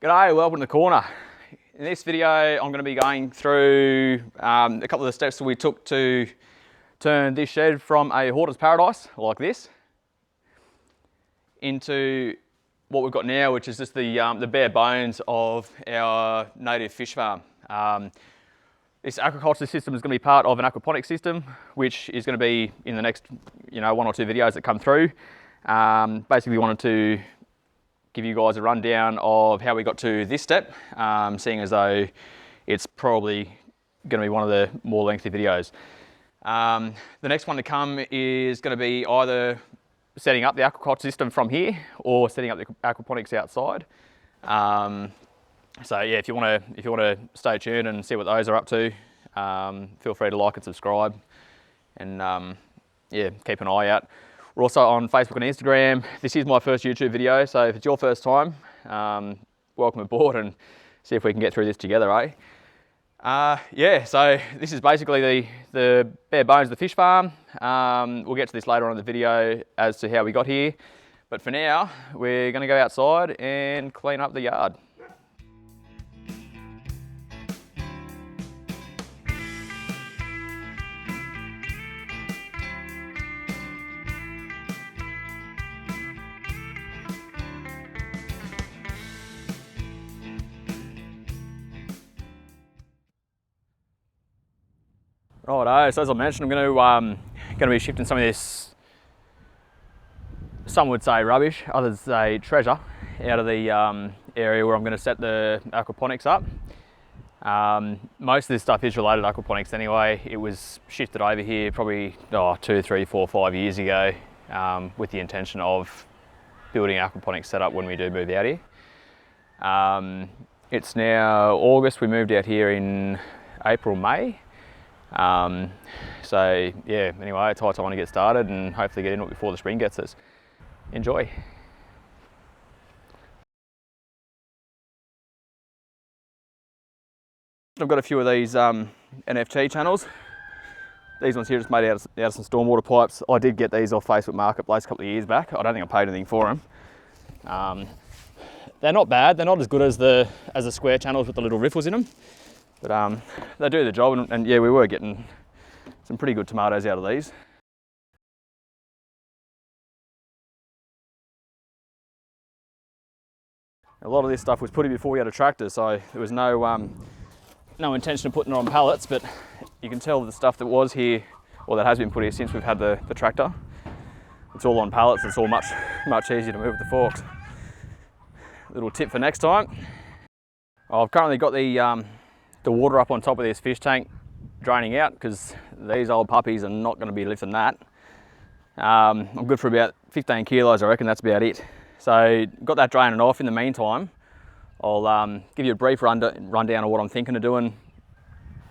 G'day, welcome to the corner. In this video, I'm going to be going through a couple of the steps that we took to turn this shed from a hoarder's paradise like this into what we've got now, which is just the bare bones of our native fish farm. This aquaculture system is going to be part of an aquaponic system, which is going to be in the next, one or two videos that come through. Basically, wanted to give you guys a rundown of how we got to this step, seeing as though it's probably going to be one of the more lengthy videos. The next one to come is going to be either setting up the aquaculture system from here or setting up the aquaponics outside. So yeah, if you want to stay tuned and see what those are up to, feel free to like and subscribe, and yeah, keep an eye out. We're also on Facebook and Instagram. This is my first YouTube video, so if it's your first time, welcome aboard and see if we can get through this together, eh? Yeah, so this is basically the bare bones of the fish farm. We'll get to this later on in the video as to how we got here, but for now, we're going to go outside and clean up the yard. Righto, so as I mentioned, I'm going to be shifting some of this, some would say rubbish, others say treasure, out of the area where I'm going to set the aquaponics up. Most of this stuff is related to aquaponics anyway. It was shifted over here probably 2, 3, 4, 5 years ago with the intention of building an aquaponics setup when we do move out here. It's now August. We moved out here in April, May. So yeah, anyway, it's high time to get started and hopefully get into it before the spring gets us. Enjoy. I've got a few of these NFT channels. These ones here are just made out of some stormwater pipes. I did get these off Facebook Marketplace a couple of years back. I don't think I paid anything for them. They're not bad. They're not as good as the square channels with the little riffles in them. But they do the job, and yeah, we were getting some pretty good tomatoes out of these. A lot of this stuff was put in before we had a tractor, so there was no intention of putting it on pallets, but you can tell the stuff that was here, or that has been put here since we've had the tractor, it's all on pallets. It's all much easier to move with the forks. Little tip for next time. I've currently got the water up on top of this fish tank draining out because these old puppies are not going to be lifting that. I'm good for about 15 kilos, I reckon. That's about it. So got that draining off. In the meantime, I'll give you a brief rundown of what I'm thinking of doing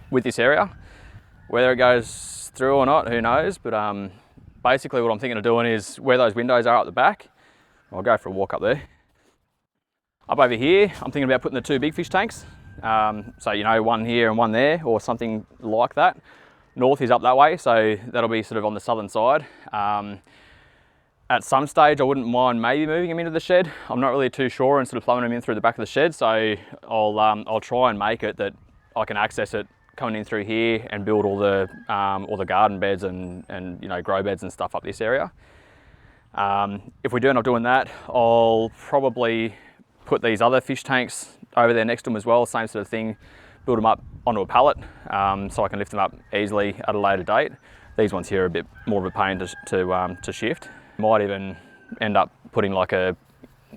with this area. Whether it goes through or not, who knows, but basically what I'm thinking of doing is where those windows are at the back. I'll go for a walk up there. Up over here, I'm thinking about putting the 2 big fish tanks. So one here and one there, or something like that. North is up that way, so that'll be sort of on the southern side. At some stage I wouldn't mind maybe moving them into the shed. I'm not really too sure, and sort of plumbing them in through the back of the shed, so I'll try and make it that I can access it coming in through here and build all the garden beds and grow beds and stuff up this area. If we do end up doing that, I'll probably put these other fish tanks over there next to them as well, same sort of thing, build them up onto a pallet so I can lift them up easily at a later date. These ones here are a bit more of a pain to shift. Might even end up putting like a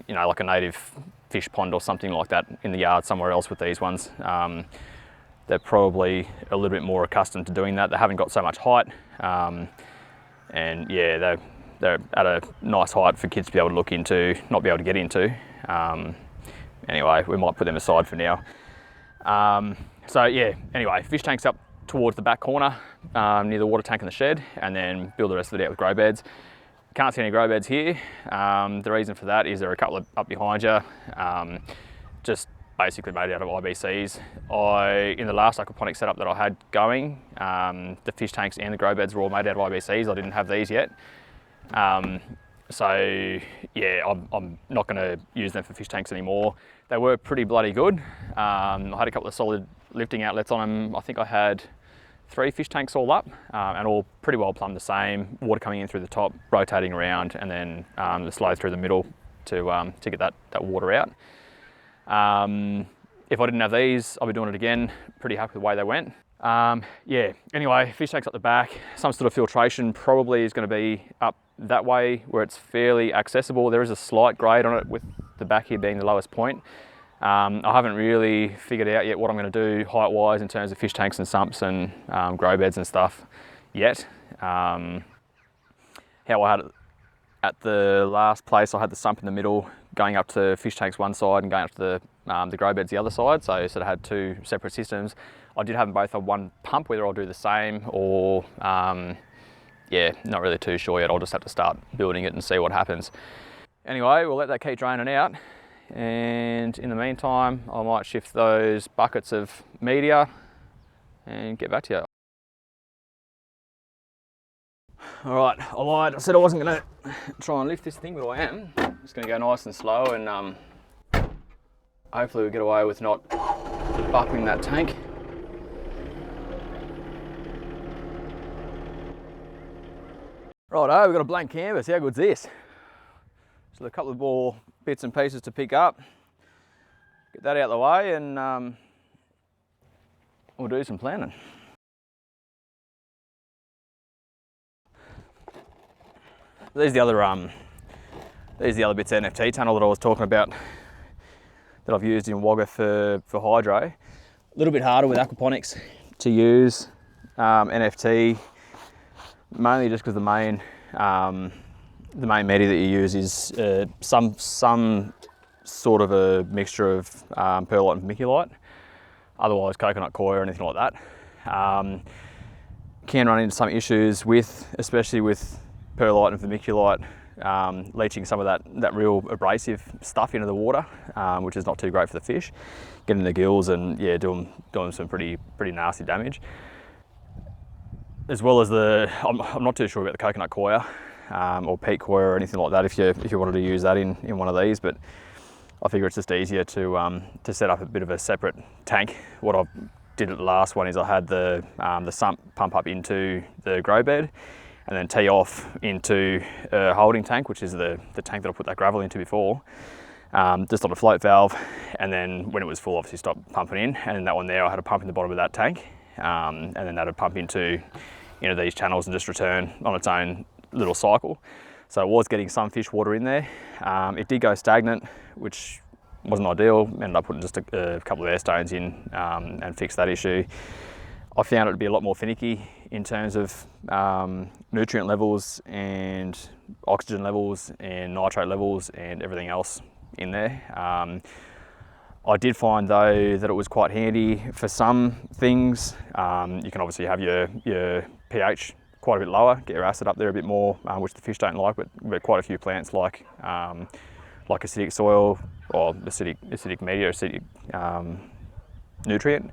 native fish pond or something like that in the yard somewhere else with these ones. They're probably a little bit more accustomed to doing that. They haven't got so much height, and yeah, they're at a nice height for kids to be able to look into, not be able to get into. Anyway, we might put them aside for now. So yeah, anyway, fish tanks up towards the back corner near the water tank in the shed, and then build the rest of it out with grow beds. Can't see any grow beds here. The reason for that is there are a couple up behind you, just basically made out of IBCs. In the last aquaponic setup that I had going, the fish tanks and the grow beds were all made out of IBCs. I didn't have these yet. So yeah, I'm not going to use them for fish tanks anymore. They were pretty bloody good. I had a couple of solid lifting outlets on them. I think I had 3 fish tanks all up, and all pretty well plumbed the same. Water coming in through the top, rotating around, and then the slow through the middle to get that water out. If I didn't have these, I'll be doing it again. Pretty happy with the way they went. Yeah, anyway, fish tanks up the back. Some sort of filtration probably is going to be up that way where it's fairly accessible. There is a slight grade on it with the back here being the lowest point. I haven't really figured out yet what I'm going to do height-wise in terms of fish tanks and sumps and grow beds and stuff yet. How I had it at the last place, I had the sump in the middle going up to fish tanks one side and going up to the grow beds the other side, so I sort of had 2 separate systems. I did have them both on one pump, whether I'll do the same or yeah, not really too sure yet. I'll just have to start building it and see what happens. Anyway, we'll let that keep draining out. And in the meantime, I might shift those buckets of media and get back to you. All right, I lied. I said I wasn't going to try and lift this thing, but I am. I'm just going to go nice and slow and hopefully we get away with not buckling that tank. Righto, we've got a blank canvas. How good's this? So a couple of more bits and pieces to pick up. Get that out of the way and we'll do some planning. These are the other bits of NFT tunnel that I was talking about that I've used in Wagga for hydro. A little bit harder with aquaponics to use NFT, mainly just because the main media that you use is some sort of a mixture of perlite and vermiculite. Otherwise, coconut coir or anything like that. Can run into some issues especially with perlite and vermiculite, leaching some of that real abrasive stuff into the water, which is not too great for the fish, getting the gills and yeah, doing some pretty nasty damage. As well as I'm not too sure about the coconut coir or peat coir or anything like that if you wanted to use that in one of these, but I figure it's just easier to set up a bit of a separate tank. What I did at the last one is I had the sump pump up into the grow bed and then tee off into a holding tank, which is the tank that I put that gravel into before, just on a float valve, and then when it was full obviously stopped pumping in, and then that one there I had a pump in the bottom of that tank, and then that would pump into these channels and just return on its own little cycle. So it was getting some fish water in there. It did go stagnant, which wasn't ideal. Ended up putting just a couple of air stones in and fixed that issue. I found it to be a lot more finicky in terms of nutrient levels and oxygen levels and nitrate levels and everything else in there. I did find though that it was quite handy for some things. You can obviously have your pH quite a bit lower, get your acid up there a bit more, which the fish don't like, but quite a few plants like acidic soil or acidic media, acidic nutrient.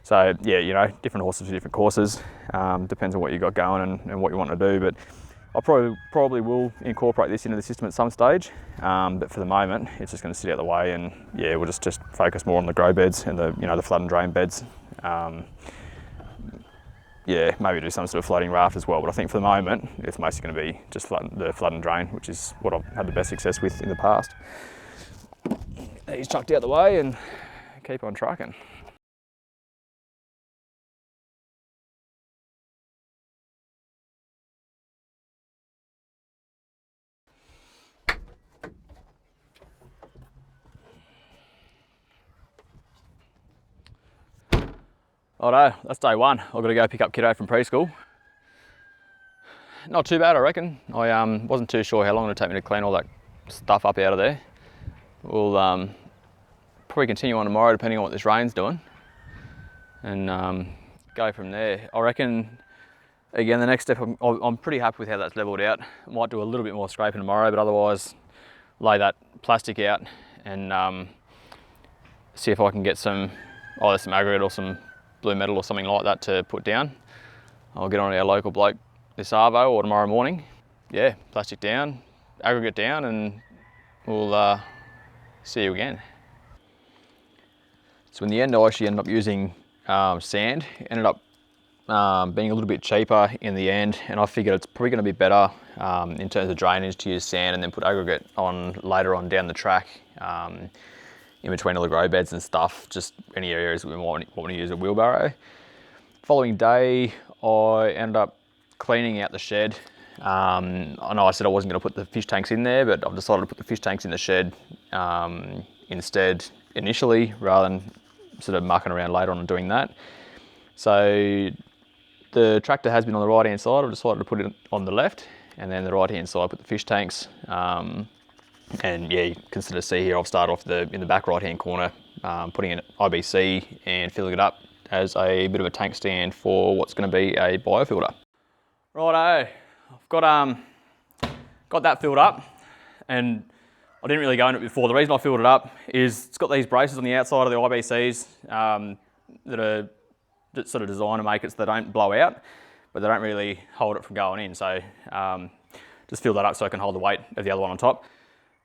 So yeah, different horses for different courses. Depends on what you got going and what you want to do. But I probably will incorporate this into the system at some stage. But for the moment, it's just going to sit out the way, and yeah, we'll just focus more on the grow beds and the flood and drain beds. Yeah, maybe do some sort of floating raft as well. But I think for the moment, it's mostly going to be just the flood and drain, which is what I've had the best success with in the past. He's chucked out the way and keep on trucking. Righto, that's day one. I've got to go pick up kiddo from preschool. Not too bad, I reckon. I wasn't too sure how long it would take me to clean all that stuff up out of there. We'll probably continue on tomorrow depending on what this rain's doing, and go from there. I reckon, again, the next step, I'm pretty happy with how that's levelled out. I might do a little bit more scraping tomorrow, but otherwise lay that plastic out and see if I can get either some aggregate or some blue metal or something like that to put down. I'll get on our local bloke this arvo or tomorrow morning. Yeah, plastic down, aggregate down, and we'll see you again. So in the end, I actually ended up using sand. Ended up being a little bit cheaper in the end, and I figured it's probably going to be better in terms of drainage to use sand and then put aggregate on later on down the track, in between all the grow beds and stuff, just any areas we might want to use a wheelbarrow. Following day, I ended up cleaning out the shed. I know I said I wasn't going to put the fish tanks in there, but I've decided to put the fish tanks in the shed instead initially, rather than sort of mucking around later on and doing that. So the tractor has been on the right hand side. I've decided to put it on the left, and then the right hand side put the fish tanks. And yeah, you can sort of see here I've started off in the back right hand corner, putting in IBC and filling it up as a bit of a tank stand for what's going to be a biofilter. Righto, I've got that filled up, and I didn't really go into it before. The reason I filled it up is it's got these braces on the outside of the IBCs that are sort of designed to make it so they don't blow out, but they don't really hold it from going in. So just fill that up so I can hold the weight of the other one on top.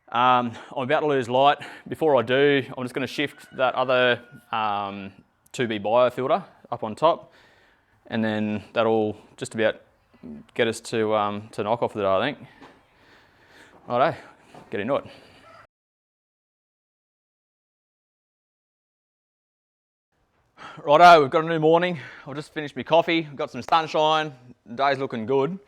I'm about to lose light. Before I do, I'm just going to shift that other 2B biofilter up on top, and then that'll just about get us to knock off the day, I think. Righto, get into it. Righto, we've got a new morning. I've just finished my coffee, got some sunshine, the day's looking good.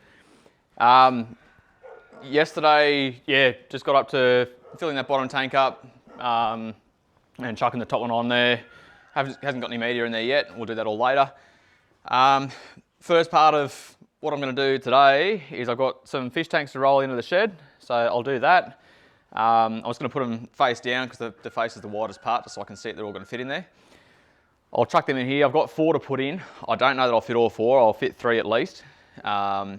Yesterday, yeah, just got up to filling that bottom tank up and chucking the top one on there. Hasn't got any media in there yet. We'll do that all later. First part of what I'm going to do today is I've got some fish tanks to roll into the shed, so I'll do that. I'm just going to put them face down because the face is the widest part, just so I can see it. They're all going to fit in there. I'll chuck them in here. I've got 4 to put in. I don't know that I'll fit all 4. I'll fit 3 at least. Yeah,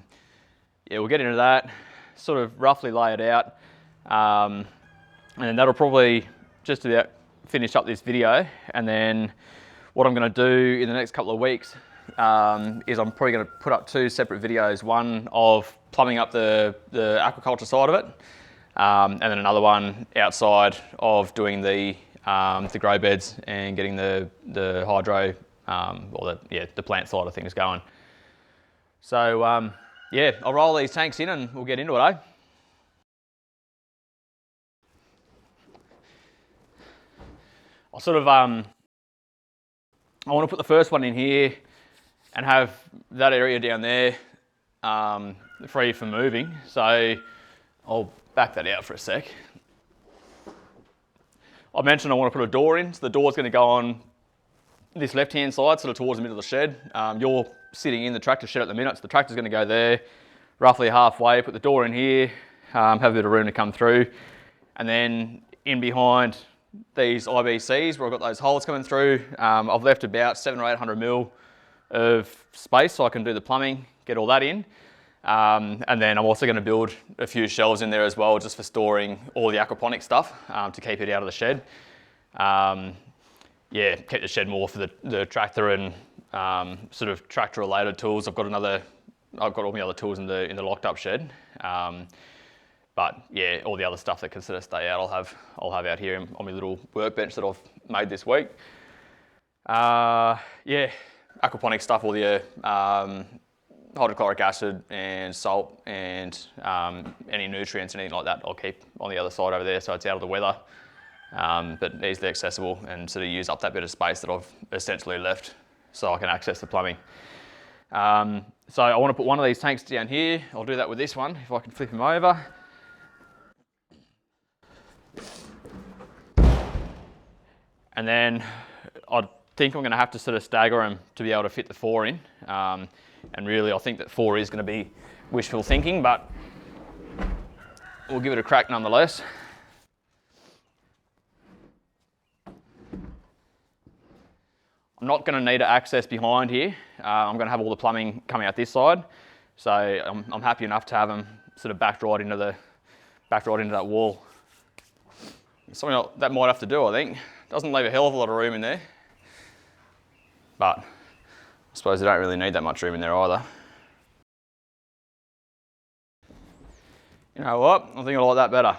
we'll get into that, sort of roughly lay it out, and then that'll probably just about finish up this video. And then what I'm going to do in the next couple of weeks is I'm probably going to put up 2 separate videos, one of plumbing up the aquaculture side of it, and then another one outside of doing the grow beds and getting the hydro or the plant side of things going. So yeah, I'll roll these tanks in and we'll get into it, eh? I'll sort of I want to put the first one in here and have that area down there free for moving. So I'll back that out for a sec. I mentioned I want to put a door in, so the door's going to go on this left-hand side, sort of towards the middle of the shed. You're sitting in the tractor shed at the minute, so the tractor's going to go there, roughly halfway, put the door in here, have a bit of room to come through, and then in behind these IBCs where I've got those holes coming through, I've left about 700 or 800 mil of space so I can do the plumbing, get all that in. And then I'm also going to build a few shelves in there as well, just for storing all the aquaponic stuff to keep it out of the shed. Yeah, keep the shed more for the tractor and sort of tractor related tools. I've got all my other tools in the locked up shed. But yeah, all the other stuff that can sort of stay out, I'll have out here on my little workbench that I've made this week. Yeah, aquaponic stuff, all the hydrochloric acid and salt and any nutrients, anything like that, I'll keep on the other side over there so it's out of the weather, but easily accessible, and sort of use up that bit of space that I've essentially left so I can access the plumbing. So I want to put one of these tanks down here. I'll do that with this one, if I can flip him over. And then I think I'm going to have to sort of stagger them to be able to fit the 4 in. And really, I think that 4 is going to be wishful thinking, but we'll give it a crack nonetheless. I'm not going to need access behind here. I'm going to have all the plumbing coming out this side, so I'm happy enough to have them sort of backed right into that wall. Something that might have to do, I think. Doesn't leave a hell of a lot of room in there, but I suppose they don't really need that much room in there either. You know what? I think I like that better.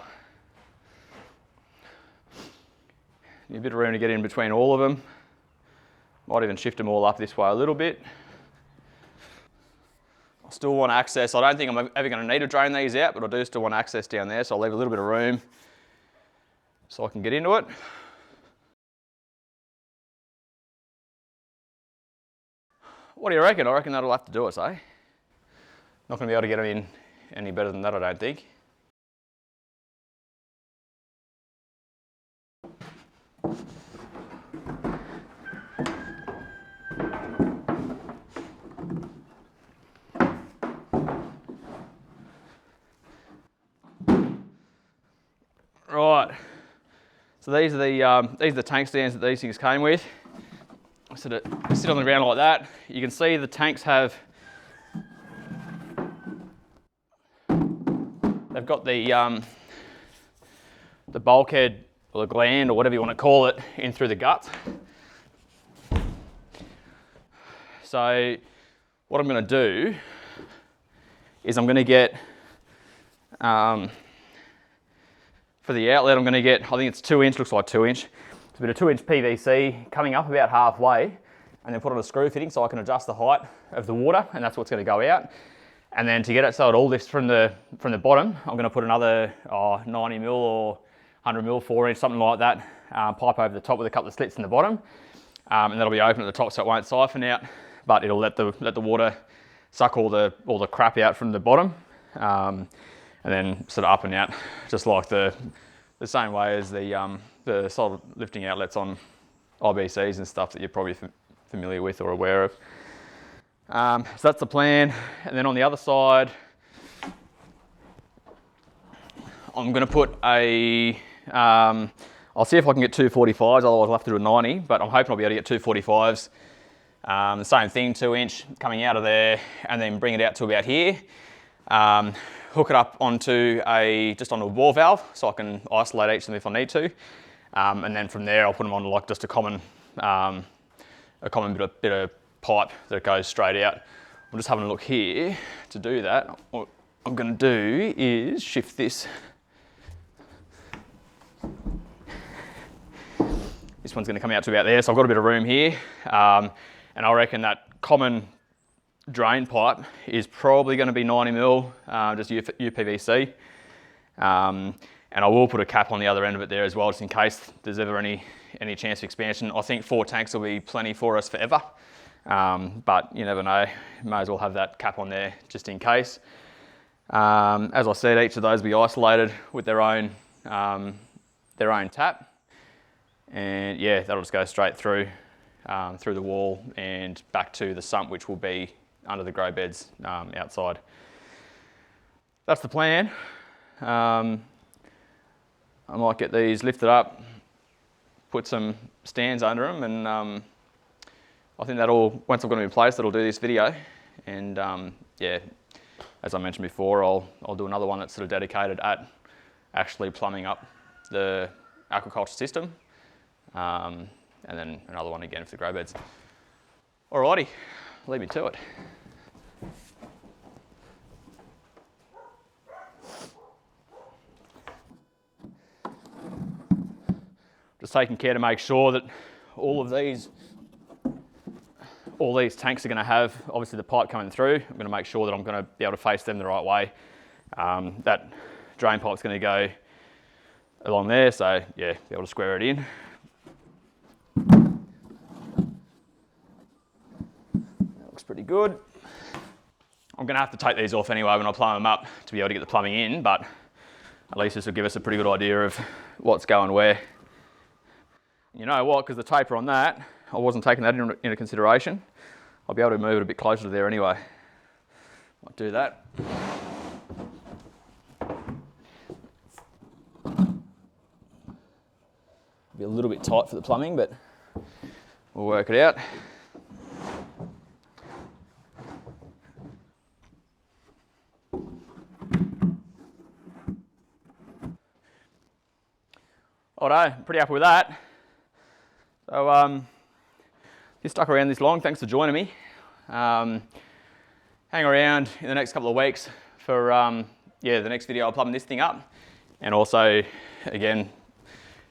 Need a bit of room to get in between all of them. Might even shift them all up this way a little bit. I still want access. I don't think I'm ever going to need to drain these out, but I do still want access down there, so I'll leave a little bit of room so I can get into it. What do you reckon? I reckon that'll have to do us, eh? Not going to be able to get them in any better than that, I don't think. Right, so these are the tank stands that these things came with. So to sit on the ground like that, you can see the tanks they've got the bulkhead or the gland or whatever you want to call it in through the guts. So what I'm going to do is I'm going to get for the outlet, I'm going to get, I think it's 2 inch, looks like 2 inch. It's a bit of 2 inch PVC coming up about halfway, and then put on a screw fitting so I can adjust the height of the water, and that's what's going to go out. And then to get it so it all lifts from the bottom, I'm going to put another 90 mil or 100 mil, 4 inch, something like that, pipe over the top with a couple of slits in the bottom, and that'll be open at the top so it won't siphon out, but it'll let the water suck all the crap out from the bottom. And then sort of up and out, just like the same way as the solid lifting outlets on IBCs and stuff that you're probably familiar with or aware of. So that's the plan. And then on the other side, I'm going to put I'll see if I can get 245s, otherwise I'll have to do a 90, but I'm hoping I'll be able to get 245s. The same thing, 2 inch coming out of there, and then bring it out to about here. Hook it up onto just on a wall valve so I can isolate each of them if I need to, and then from there I'll put them on like just a common bit of pipe that goes straight out. I'm just having a look here. To do that, what I'm going to do is shift this. This one's going to come out to about there, so I've got a bit of room here, and I reckon that common drain pipe is probably going to be 90 mil, just UPVC, and I will put a cap on the other end of it there as well, just in case there's ever any chance of expansion. I think 4 tanks will be plenty for us forever, but you never know. May as well have that cap on there just in case. As I said, each of those will be isolated with their own tap, and yeah, that'll just go straight through the wall and back to the sump, which will be under the grow beds outside. That's the plan. I might get these lifted up, put some stands under them, and I think once I've got them in place, that'll do this video. And yeah, as I mentioned before, I'll do another one that's sort of dedicated at actually plumbing up the aquaculture system, and then another one again for the grow beds. Alrighty, leave me to it. Just taking care to make sure that all these tanks are going to have, obviously, the pipe coming through. I'm going to make sure that I'm going to be able to face them the right way. That drain pipe's going to go along there, so yeah, be able to square it in. That looks pretty good. I'm going to have to take these off anyway when I plumb them up to be able to get the plumbing in, but at least this will give us a pretty good idea of what's going where. You know what, because the taper on that, I wasn't taking that into consideration. I'll be able to move it a bit closer to there anyway. Might do that. Be a little bit tight for the plumbing, but we'll work it out. Alright, pretty happy with that. So, if you stuck around this long, thanks for joining me. Hang around in the next couple of weeks for yeah, the next video I'll plumb this thing up, and also again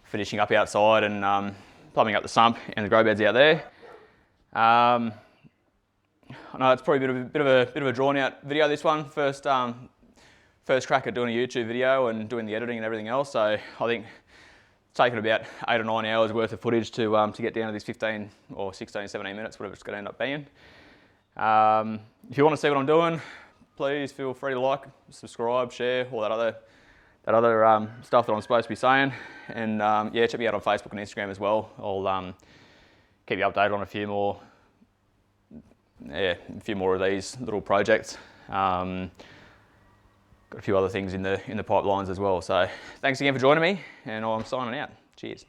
finishing up outside and plumbing up the sump and the grow beds out there. I know it's probably a bit of a drawn out video, this one. First crack at doing a YouTube video and doing the editing and everything else. So I think it's taken about 8 or 9 hours worth of footage to get down to this 15 or 16, 17 minutes, whatever it's going to end up being. If you want to see what I'm doing, please feel free to like, subscribe, share, all that other stuff that I'm supposed to be saying. And yeah, check me out on Facebook and Instagram as well. I'll keep you updated on a few more of these little projects. Got a few other things in the pipelines as well. So thanks again for joining me, and I'm signing out. Cheers.